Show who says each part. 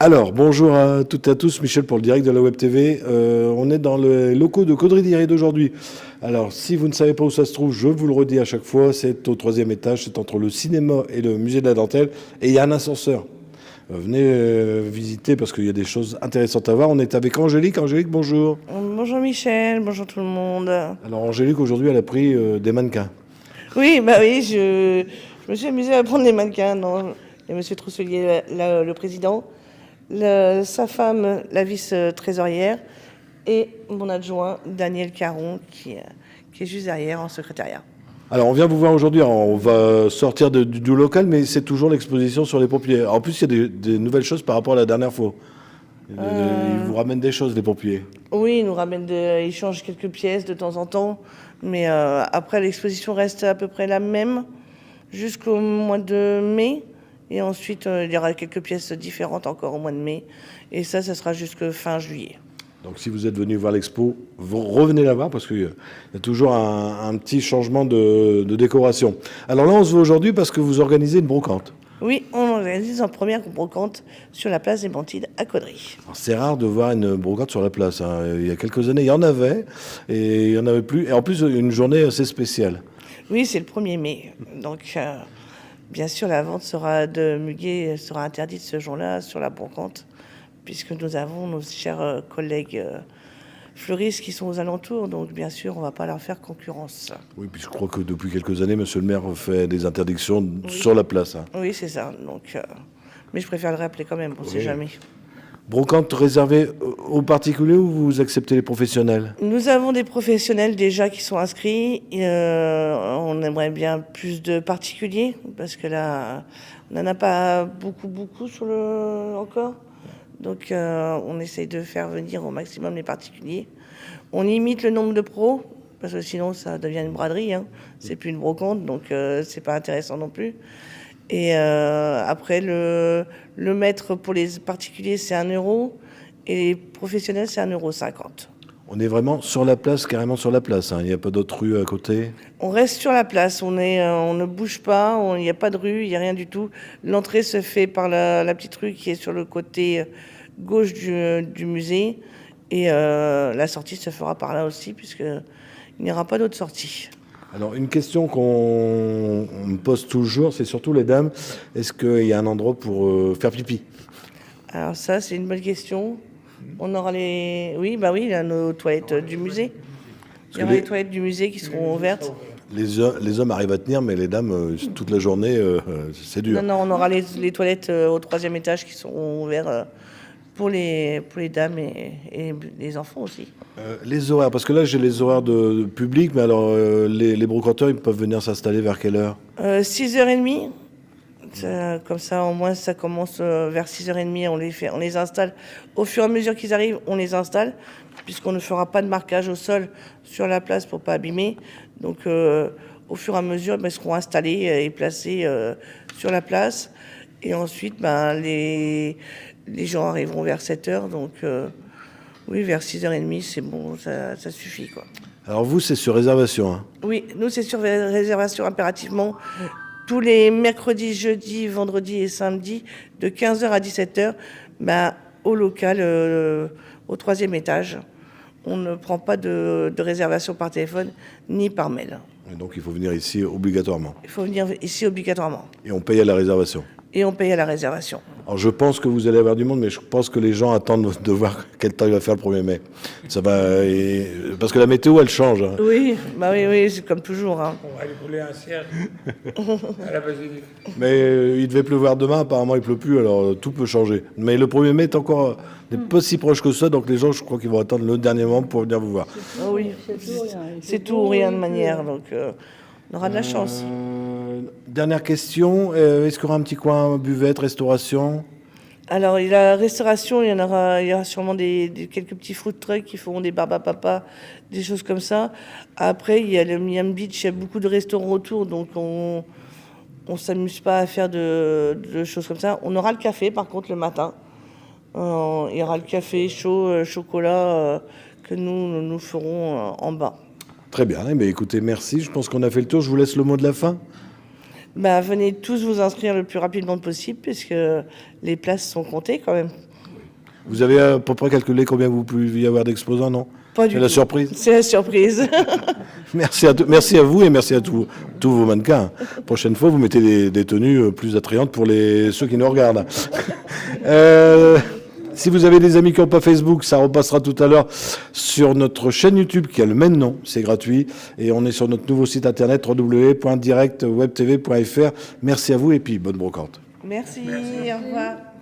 Speaker 1: Alors, bonjour à toutes et à tous, Michel pour le direct de la Web TV. On est dans les locaux de Caudry d'Iré d'aujourd'hui. Alors, si vous ne savez pas où ça se trouve, je vous le redis à chaque fois, c'est au 3e étage, c'est entre le cinéma et le musée de la dentelle, et il y a un ascenseur. Venez visiter parce qu'il y a des choses intéressantes à voir. On est avec Angélique. Angélique, bonjour.
Speaker 2: Bonjour Michel, bonjour tout le monde.
Speaker 1: Alors, Angélique, aujourd'hui, elle a pris des mannequins.
Speaker 2: Oui, je me suis amusée à prendre les mannequins. Non, il y a Monsieur Trousselier, le président, sa femme, la vice-trésorière, et mon adjoint, Daniel Caron, qui est juste derrière en secrétariat.
Speaker 1: Alors, on vient vous voir aujourd'hui. On va sortir du local, mais c'est toujours l'exposition sur les pompiers. En plus, il y a des nouvelles choses par rapport à la dernière fois. Ils vous ramènent des choses, les pompiers.
Speaker 2: Oui, ils nous ramènent ils changent quelques pièces de temps en temps, mais après, l'exposition reste à peu près la même jusqu'au mois de mai. Et ensuite, il y aura quelques pièces différentes encore au mois de mai. Et ça sera jusqu'à fin juillet.
Speaker 1: Donc si vous êtes venu voir l'expo, vous revenez la voir parce qu'il y a toujours un petit changement de décoration. Alors là, on se voit aujourd'hui parce que vous organisez une brocante.
Speaker 2: Oui, on organise en première brocante sur la place des Bantides à Caudry.
Speaker 1: C'est rare de voir une brocante sur la place. Il y a quelques années, il y en avait et il n'y en avait plus. Et en plus, une journée assez spéciale.
Speaker 2: Oui, c'est le 1er mai. Donc, bien sûr, la vente de muguet sera interdite ce jour-là sur la brocante, puisque nous avons nos chers collègues fleuristes qui sont aux alentours. Donc, bien sûr, on ne va pas leur faire concurrence.
Speaker 1: Oui, puis je crois que depuis quelques années, monsieur le maire fait des interdictions sur la place.
Speaker 2: Oui, c'est ça. Donc, mais je préfère le rappeler quand même, on ne sait jamais.
Speaker 1: Brocante réservée aux particuliers ou vous acceptez les professionnels?
Speaker 2: Nous avons des professionnels déjà qui sont inscrits. On aimerait bien plus de particuliers parce que là, on n'en a pas beaucoup encore. Donc, on essaye de faire venir au maximum les particuliers. On limite le nombre de pros parce que sinon, ça devient une braderie. C'est plus une brocante, donc c'est pas intéressant non plus. Et après, le mètre pour les particuliers, c'est 1 €. Et les professionnels, c'est 1,50 €.
Speaker 1: On est vraiment sur la place, carrément sur la place. Il n'y a pas d'autre rue à côté.
Speaker 2: On reste sur la place. On ne bouge pas. Il n'y a pas de rue. Il n'y a rien du tout. L'entrée se fait par la petite rue qui est sur le côté gauche du musée. Et la sortie se fera par là aussi, puisqu'il n'y aura pas d'autre sortie.
Speaker 1: Alors, une question qu'on me pose toujours, c'est surtout les dames. Est-ce qu'il y a un endroit pour faire pipi?
Speaker 2: Alors ça, c'est une bonne question. On aura Oui, il y a nos toilettes du musée. Il y aura les toilettes du musée qui seront ouvertes.
Speaker 1: Les hommes arrivent à tenir, mais les dames, toute la journée, c'est dur.
Speaker 2: Non, on aura les toilettes au 3e étage qui seront ouvertes pour les dames et les enfants aussi.
Speaker 1: Les horaires, parce que là, j'ai les horaires de public, mais alors les brocanteurs, ils peuvent venir s'installer vers quelle heure?
Speaker 2: 6h30. Comme ça, au moins, ça commence vers 6h30. On les installe. Au fur et à mesure qu'ils arrivent, on les installe, puisqu'on ne fera pas de marquage au sol sur la place pour pas abîmer. Donc, au fur et à mesure, ils seront installés et placés sur la place. Et ensuite, les gens arriveront vers 7h. Donc, oui, vers 6h30, c'est bon, ça suffit, quoi.
Speaker 1: Alors vous, c'est sur réservation,
Speaker 2: Oui, nous, c'est sur réservation impérativement. Tous les mercredis, jeudis, vendredis et samedis, de 15h à 17h, au local, au 3e étage. On ne prend pas de réservation par téléphone ni par mail.
Speaker 1: Et donc il faut venir ici obligatoirement.
Speaker 2: Il faut venir ici obligatoirement.
Speaker 1: Et on paye à la réservation.
Speaker 2: Et on paye à la réservation.
Speaker 1: Alors je pense que vous allez avoir du monde, mais je pense que les gens attendent de voir quel temps il va faire le 1er mai. Ça va, parce que la météo, elle change.
Speaker 2: Oui, c'est comme toujours.
Speaker 3: On va aller couler un cercle à la basilique.
Speaker 1: Mais il devait pleuvoir demain, apparemment il pleut plus, alors tout peut changer. Mais le 1er mai est encore n'est pas si proche que ça, donc les gens, je crois qu'ils vont attendre le dernier moment pour venir vous voir.
Speaker 2: Oui, c'est tout ou rien de manière, donc on aura de la chance.
Speaker 1: Dernière question, est-ce qu'il y aura un petit coin buvette, restauration?
Speaker 2: Alors, la restauration, il y aura sûrement quelques petits food trucks qui feront des barbes à papa, des choses comme ça. Après, il y a le Miami Beach, il y a beaucoup de restaurants autour, donc on s'amuse pas à faire de choses comme ça. On aura le café, par contre, le matin. Il y aura le café chaud, chocolat, que nous ferons en bas.
Speaker 1: Très bien, écoutez, merci. Je pense qu'on a fait le tour. Je vous laisse le mot de la fin.
Speaker 2: Venez tous vous inscrire le plus rapidement possible, puisque les places sont comptées quand même.
Speaker 1: Vous avez à peu près calculé combien vous pouvez y avoir d'exposants, non?
Speaker 2: Pas du
Speaker 1: C'est la
Speaker 2: tout.
Speaker 1: surprise.
Speaker 2: C'est la surprise.
Speaker 1: Merci à vous et merci à tous vos mannequins. Prochaine fois, vous mettez des tenues plus attrayantes pour ceux qui nous regardent. Si vous avez des amis qui n'ont pas Facebook, ça repassera tout à l'heure sur notre chaîne YouTube qui a le même nom, c'est gratuit. Et on est sur notre nouveau site internet www.directwebtv.fr. Merci à vous et puis bonne brocante.
Speaker 2: Merci. Au revoir.